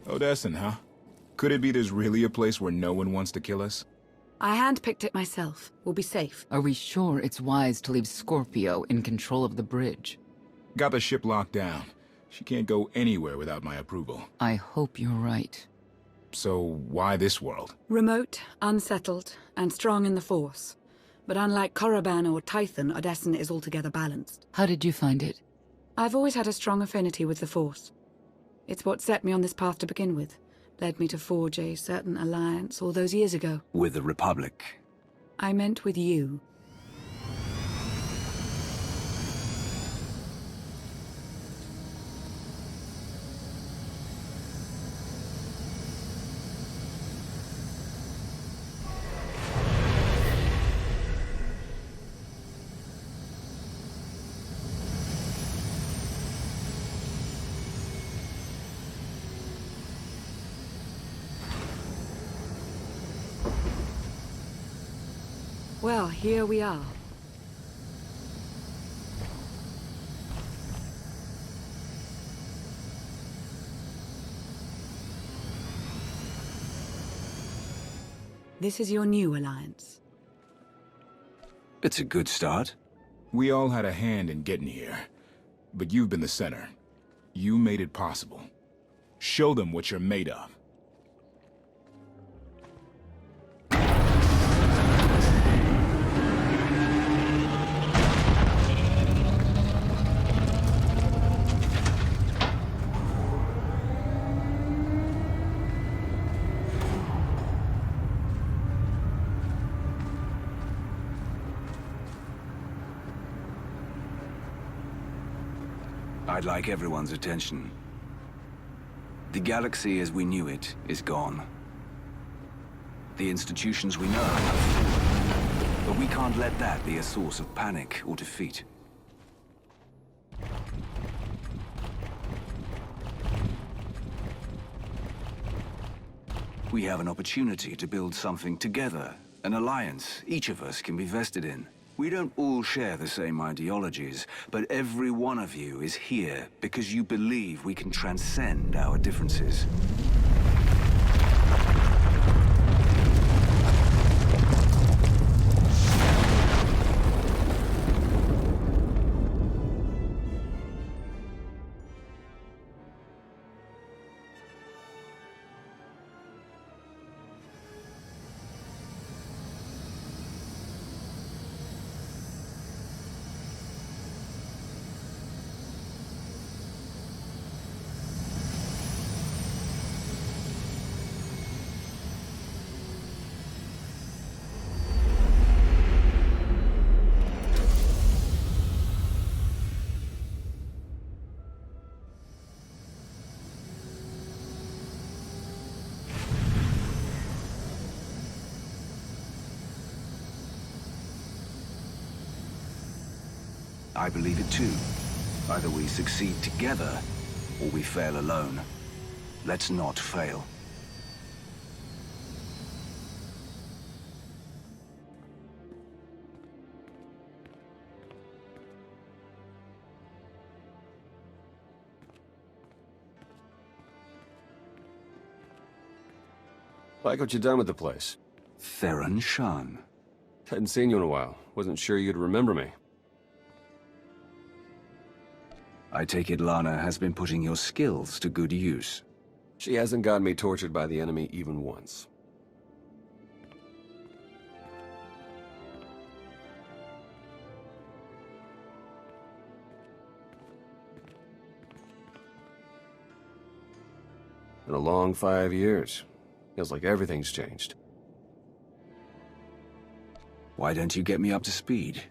Odessen, huh? Could it be there's really a place where no one wants to kill us? I handpicked it myself. We'll be safe. Are we sure it's wise to leave Scorpio in control of the bridge? Got the ship locked down. She can't go anywhere without my approval. I hope you're right. So why this world? Remote, unsettled, and strong in the Force. But unlike Korriban or Tython, Odessen is altogether balanced. How did you find it? I've always had a strong affinity with the Force. It's what set me on this path to begin with. Led me to forge a certain alliance all those years ago. With the Republic? I meant with you. Well, here we are. This is your new alliance. It's a good start. We all had a hand in getting here. But you've been the center. You made it possible. Show them what you're made of. I'd like everyone's attention. The galaxy as we knew it is gone. The institutions we know have. But we can't let that be a source of panic or defeat. We have an opportunity to build something together, an alliance each of us can be vested in. We don't all share the same ideologies, but every one of you is here because you believe we can transcend our differences. I believe it too. Either we succeed together, or we fail alone. Let's not fail. Like what you done with the place. Theron Shan. Hadn't seen you in a while. Wasn't sure you'd remember me. I take it Lana has been putting your skills to good use. She hasn't gotten me tortured by the enemy even once. Been a long 5 years. Feels like everything's changed. Why don't you get me up to speed?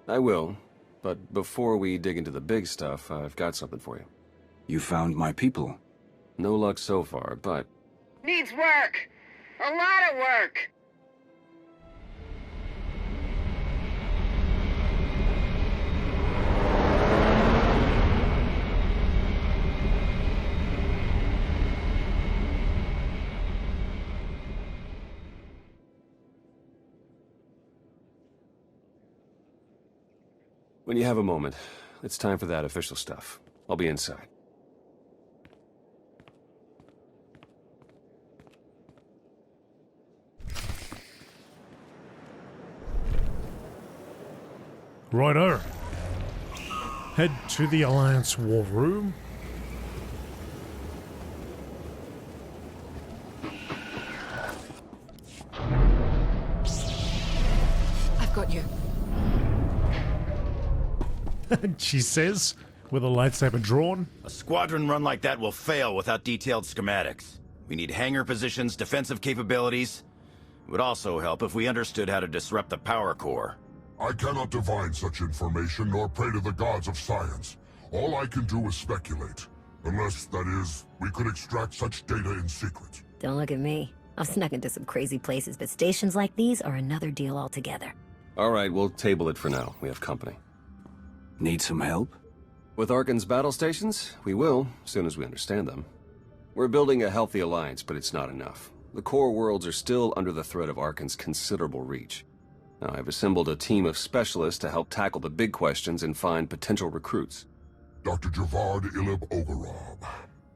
I will, but before we dig into the big stuff, I've got something for you. You found my people. No luck so far, but... Needs work! A lot of work! When you have a moment, it's time for that official stuff. I'll be inside. Righto. Head to the Alliance War Room. I've got you. She says, with a lightsaber drawn. A squadron run like that will fail without detailed schematics. We need hangar positions, defensive capabilities. It would also help if we understood how to disrupt the power core. I cannot divine such information nor pray to the gods of science. All I can do is speculate. Unless, that is, we could extract such data in secret. Don't look at me. I've snuck into some crazy places, but stations like these are another deal altogether. All right, we'll table it for now. We have company. Need some help? With Arkan's battle stations, we will, as soon as we understand them. We're building a healthy alliance, but it's not enough. The core worlds are still under the threat of Arkan's considerable reach. Now, I've assembled a team of specialists to help tackle the big questions and find potential recruits. Dr. Javad Ilib Ogorab.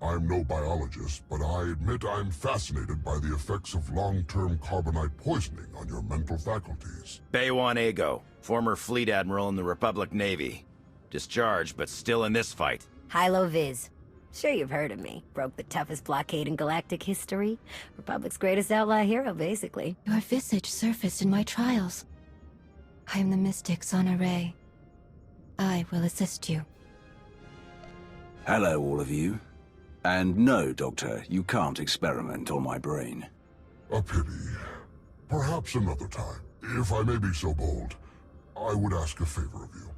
I'm no biologist, but I admit I'm fascinated by the effects of long-term carbonite poisoning on your mental faculties. Baywan Ego, former fleet admiral in the Republic Navy. Discharged, but still in this fight. Hilo Viz. Sure you've heard of me. Broke the toughest blockade in galactic history. Republic's greatest outlaw hero, basically. Your visage surfaced in my trials. I am the mystic Sonare. I will assist you. Hello, all of you. And no, Doctor, you can't experiment on my brain. A pity. Perhaps another time. If I may be so bold, I would ask a favor of you.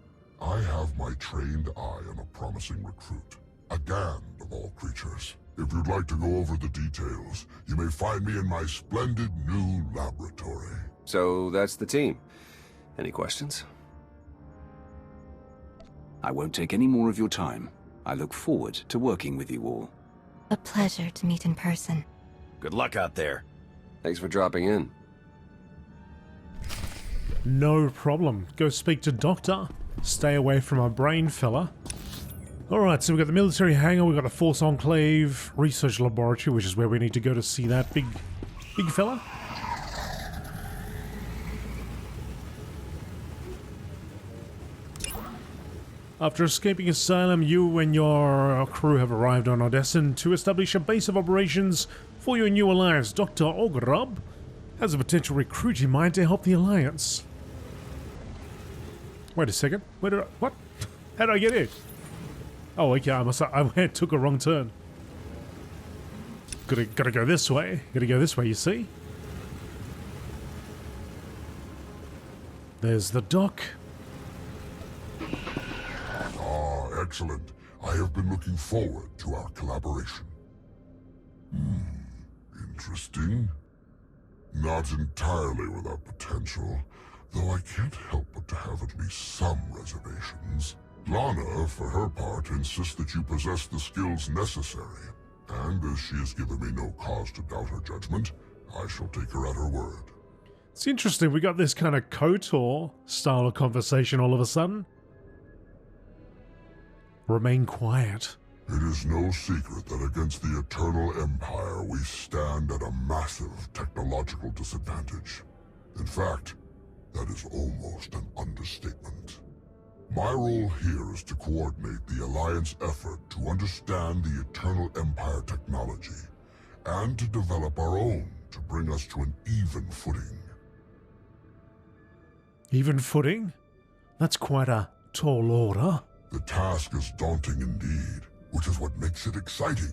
I have my trained eye on a promising recruit. A Gand of all creatures. If you'd like to go over the details, you may find me in my splendid new laboratory. So that's the team. Any questions? I won't take any more of your time. I look forward to working with you all. A pleasure to meet in person. Good luck out there. Thanks for dropping in. No problem. Go speak to Doctor. Stay away from our brain fella. Alright, so we've got the military hangar, we've got the Force Enclave, research laboratory, which is where we need to go to see that big fella. After escaping asylum, you and your crew have arrived on Odessin to establish a base of operations for your new alliance. Dr. Ogorab has a potential recruit in mind to help the alliance. Wait a second. What? How did I get in? Oh, okay, I took a wrong turn. Gotta go this way. Gotta go this way, you see? There's the dock. Excellent. I have been looking forward to our collaboration. Interesting. Not entirely without potential, though I can't help but to have at least some reservations. Lana, for her part, insists that you possess the skills necessary, and as she has given me no cause to doubt her judgment, I shall take her at her word. It's interesting, we got this kind of KOTOR style of conversation all of a sudden. Remain quiet. It is no secret that against the Eternal Empire we stand at a massive technological disadvantage. In fact, that is almost an understatement. My role here is to coordinate the Alliance effort to understand the Eternal Empire technology, and to develop our own to bring us to an even footing. Even footing? That's quite a tall order. The task is daunting indeed, which is what makes it exciting.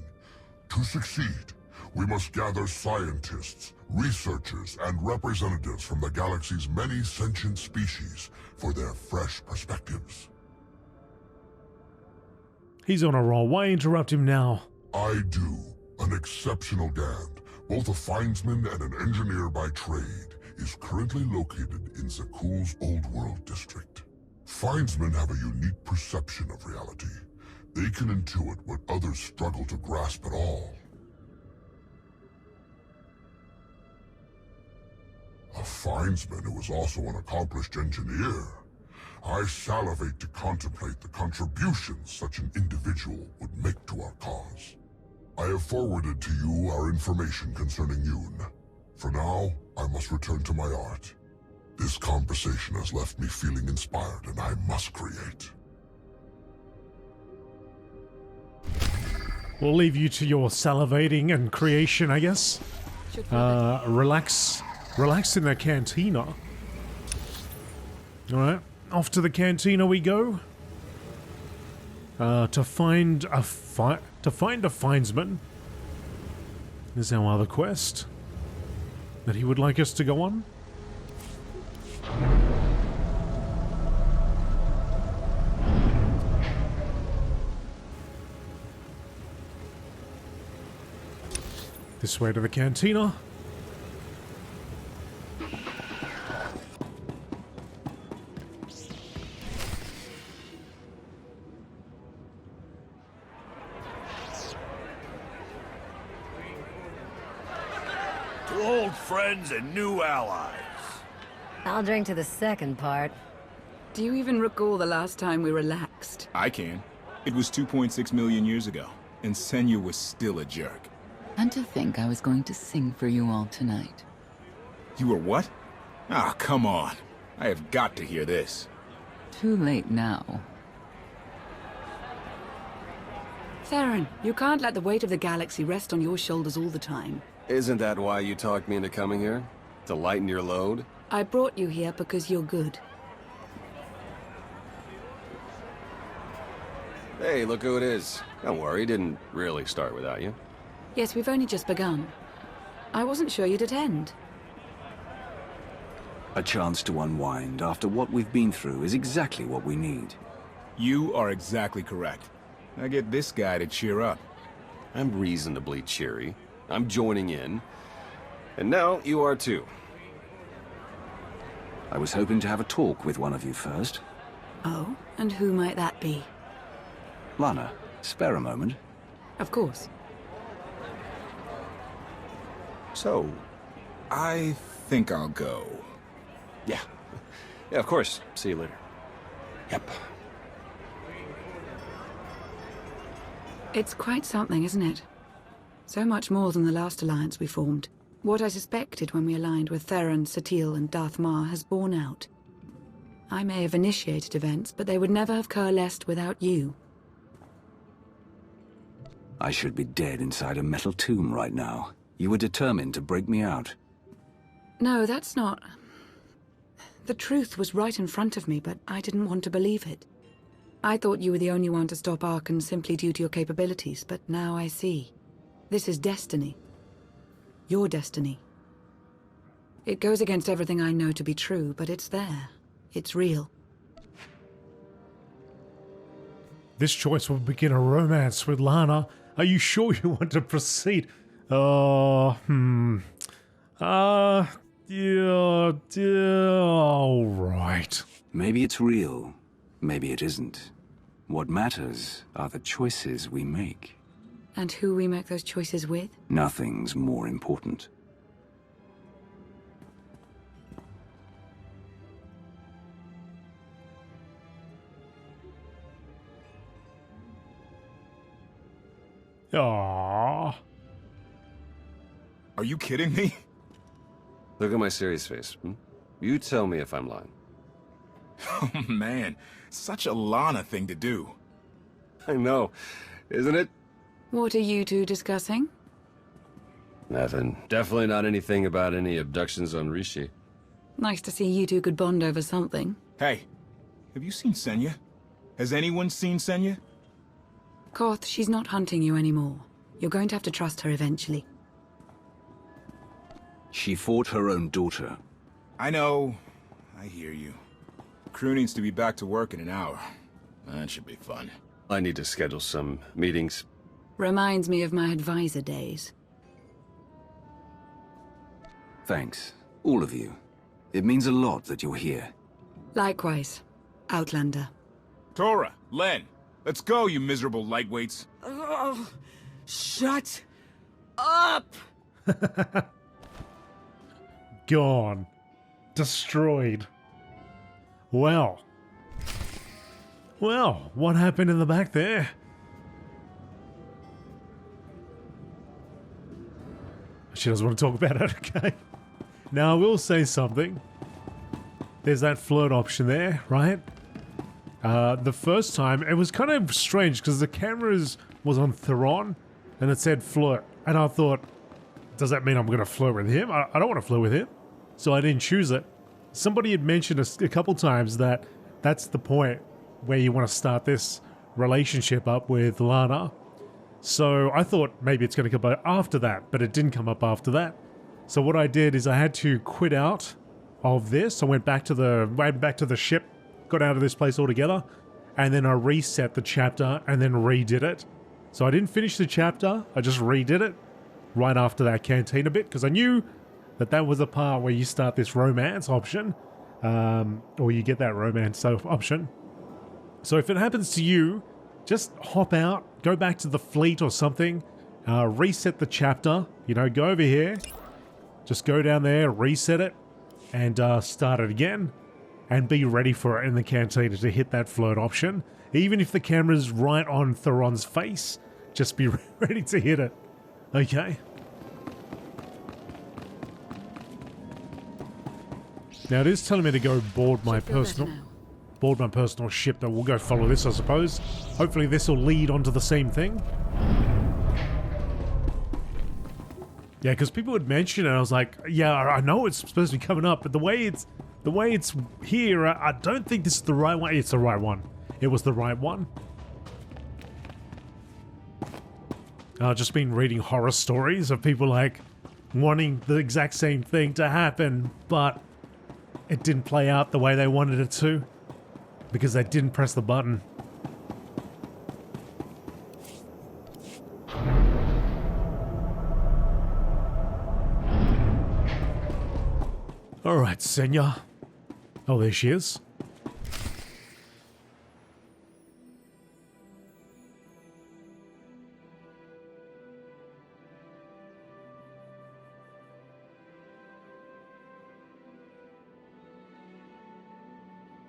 To succeed, we must gather scientists, researchers, and representatives from the galaxy's many sentient species for their fresh perspectives. He's on a roll. Why interrupt him now? I do. An exceptional Gand, both a findsman and an engineer by trade, is currently located in Zakuul's Old World district. Findsmen have a unique perception of reality. They can intuit what others struggle to grasp at all. A findsman who is also an accomplished engineer. I salivate to contemplate the contributions such an individual would make to our cause. I have forwarded to you our information concerning Yoon. For now, I must return to my art. This conversation has left me feeling inspired, and I must create. We'll leave you to your salivating and creation, I guess. Relax in the cantina. Alright, off to the cantina we go. To find a findsman is our other quest that he would like us to go on. This way to the cantina. To old friends and new allies. I'll drink to the second part. Do you even recall the last time we relaxed? I can. It was 2.6 million years ago, and Senya was still a jerk. And to think I was going to sing for you all tonight. You were what? Ah, come on. I have got to hear this. Too late now. Theron, you can't let the weight of the galaxy rest on your shoulders all the time. Isn't that why you talked me into coming here? To lighten your load? I brought you here because you're good. Hey, look who it is. Don't worry, didn't really start without you. Yes, we've only just begun. I wasn't sure you'd attend. A chance to unwind after what we've been through is exactly what we need. You are exactly correct. Now get this guy to cheer up. I'm reasonably cheery. I'm joining in. And now you are too. I was hoping to have a talk with one of you first. Oh, and who might that be? Lana, spare a moment. Of course. So, I think I'll go. Yeah. Yeah, of course. See you later. Yep. It's quite something, isn't it? So much more than the last alliance we formed. What I suspected when we aligned with Theron, Satil, and Darth Mar has borne out. I may have initiated events, but they would never have coalesced without you. I should be dead inside a metal tomb right now. You were determined to break me out. No, that's not... The truth was right in front of me, but I didn't want to believe it. I thought you were the only one to stop Archon simply due to your capabilities, but now I see. This is destiny. Your destiny. It goes against everything I know to be true, but it's there. It's real. This choice will begin a romance with Lana. Are you sure you want to proceed? Yeah, all right. Maybe it's real. Maybe it isn't. What matters are the choices we make. And who we make those choices with? Nothing's more important. Aww. Are you kidding me? Look at my serious face. You tell me if I'm lying. Oh man, such a Lana thing to do. I know, isn't it? What are you two discussing? Nothing. Definitely not anything about any abductions on Rishi. Nice to see you two could bond over something. Hey, have you seen Senya? Has anyone seen Senya? Koth, she's not hunting you anymore. You're going to have to trust her eventually. She fought her own daughter. I know. I hear you. Crew needs to be back to work in an hour. That should be fun. I need to schedule some meetings. Reminds me of my advisor days. Thanks, all of you. It means a lot that you're here. Likewise, Outlander. Tora, Len, let's go, you miserable lightweights. Oh, shut up! Gone. Destroyed. Well. Well, what happened in the back there? She doesn't want to talk about it, okay? Now, I will say something. there's that flirt option there, right? The first time, it was kind of strange because the cameras was on Theron and it said flirt. And I thought, does that mean I'm going to flirt with him? I don't want to flirt with him. So I didn't choose it. Somebody had mentioned a couple times that that's the point where you want to start this relationship up with Lana. So I thought maybe it's going to come up after that, but it didn't come up after that. So what I did is I had to quit out of this. I went back to the ship, got out of this place altogether, and then I reset the chapter and then redid it. So I didn't finish the chapter, I just redid it right after that cantina bit, because I knew that that was the part where you start this romance option, or you get that romance option. So if it happens to you, just hop out, go back to the fleet or something, reset the chapter, go over here, just go down there, reset it, and start it again, and be ready for it in the cantina to hit that flirt option. Even if the camera's right on Theron's face, just be ready to hit it. Okay? Now it is telling me to go board my personal ship, that we'll go follow this, I suppose. Hopefully this will lead onto the same thing. Yeah, because people would mention it, and I was like, yeah, I know it's supposed to be coming up, but the way it's here, I don't think this is the right one. It's the right one. It was the right one. I've just been reading horror stories of people like wanting the exact same thing to happen, but it didn't play out the way they wanted it to because they didn't press the button. Alright, Senya. Oh, there she is.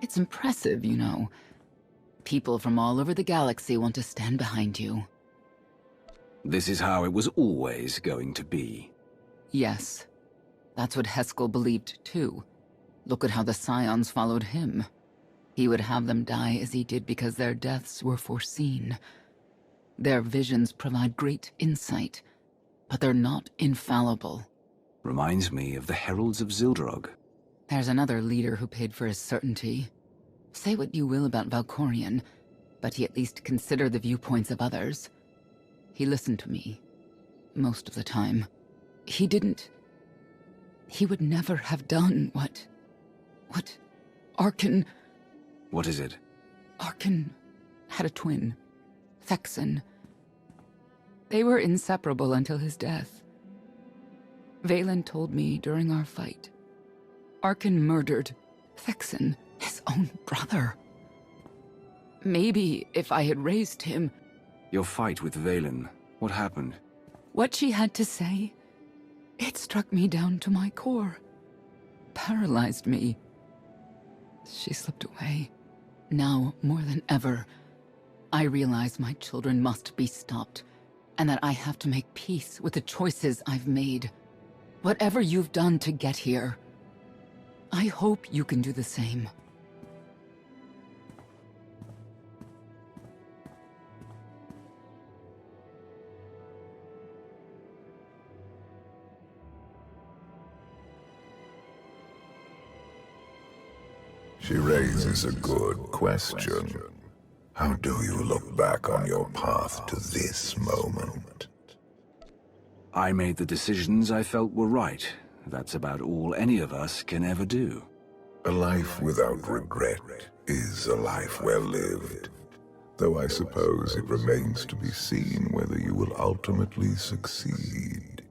It's impressive, you know. People from all over the galaxy want to stand behind you. This is how it was always going to be. Yes. That's what Heskel believed, too. Look at how the Scions followed him. He would have them die as he did because their deaths were foreseen. Their visions provide great insight, but they're not infallible. Reminds me of the Heralds of Zildrog. There's another leader who paid for his certainty. Say what you will about Valkorion, but he at least considered the viewpoints of others. He listened to me. Most of the time. He would never have done what Arkan... What is it? Arkan had a twin, Thexan. They were inseparable until his death. Valen told me during our fight. Arkan murdered Thexan, his own brother. Maybe if I had raised him... Your fight with Valen, what happened? What she had to say, it struck me down to my core. Paralyzed me. She slipped away. Now, more than ever, I realize my children must be stopped, and that I have to make peace with the choices I've made. Whatever you've done to get here, I hope you can do the same. She raises a good question. How do you look back on your path to this moment? I made the decisions I felt were right. That's about all any of us can ever do. A life without regret is a life well lived. Though I suppose it remains to be seen whether you will ultimately succeed.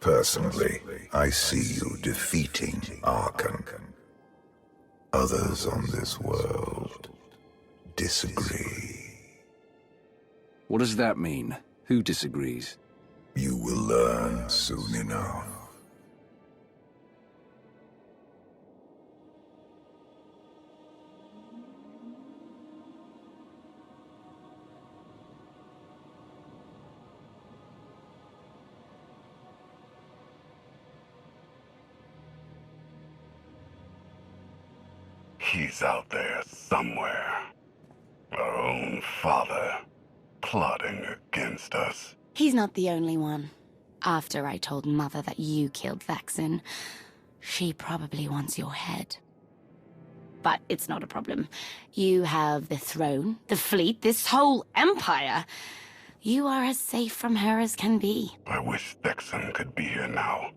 Personally, I see you defeating Arkan. Others on this world disagree. What does that mean? Who disagrees? You will learn soon enough. he's out there somewhere. Our own father, plotting against us. He's not the only one. After I told Mother that you killed Vexen, she probably wants your head. But it's not a problem. You have the throne, the fleet, this whole empire. You are as safe from her as can be. I wish Vexen could be here now.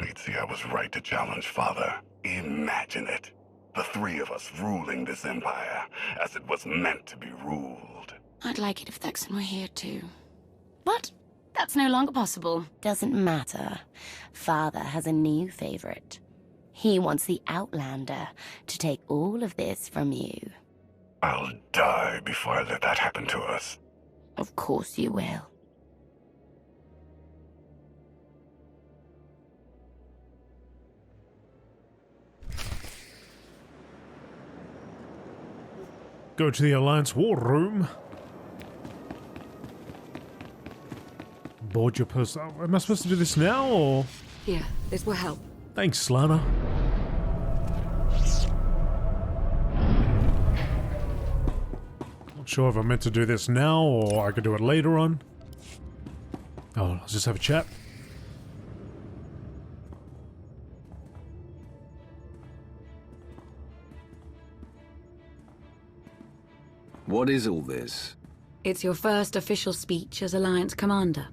He'd see I was right to challenge Father. Imagine it. The three of us ruling this empire as it was meant to be ruled. I'd like it if Vexen were here too. But that's no longer possible. Doesn't matter. Father has a new favorite. He wants the Outlander to take all of this from you. I'll die before I let that happen to us. Of course you will. Go to the Alliance War Room. Board your person. Am I supposed to do this now, or...? Here, this will help. Thanks, Lana. Not sure if I'm meant to do this now, or I could do it later on. Oh, let's just have a chat. What is all this? It's your first official speech as Alliance Commander.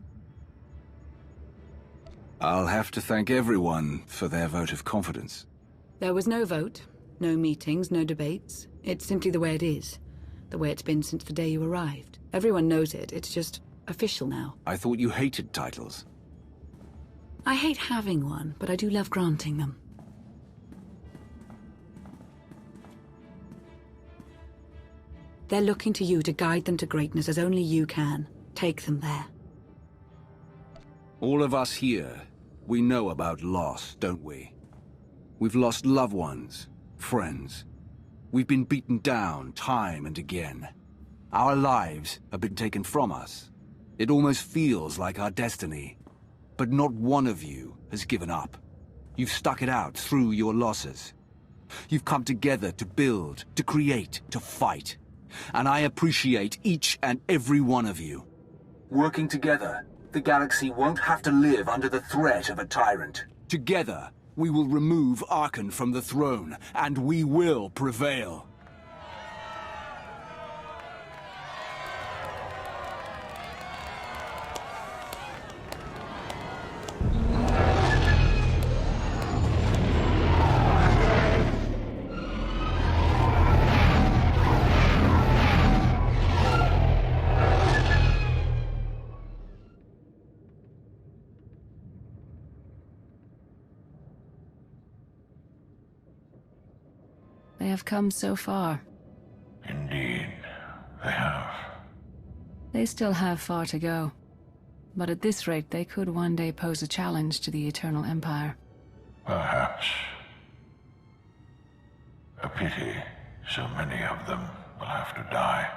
I'll have to thank everyone for their vote of confidence. There was no vote, no meetings, no debates. It's simply the way it is. The way it's been since the day you arrived. Everyone knows it. It's just official now. I thought you hated titles. I hate having one, but I do love granting them. They're looking to you to guide them to greatness as only you can. Take them there. All of us here, we know about loss, don't we? We've lost loved ones, friends. We've been beaten down time and again. Our lives have been taken from us. It almost feels like our destiny. But not one of you has given up. You've stuck it out through your losses. You've come together to build, to create, to fight. And I appreciate each and every one of you. Working together, the galaxy won't have to live under the threat of a tyrant. Together, we will remove Archon from the throne, and we will prevail. They have come so far. Indeed, they have. They still have far to go. But at this rate, they could one day pose a challenge to the Eternal Empire. Perhaps. A pity so many of them will have to die.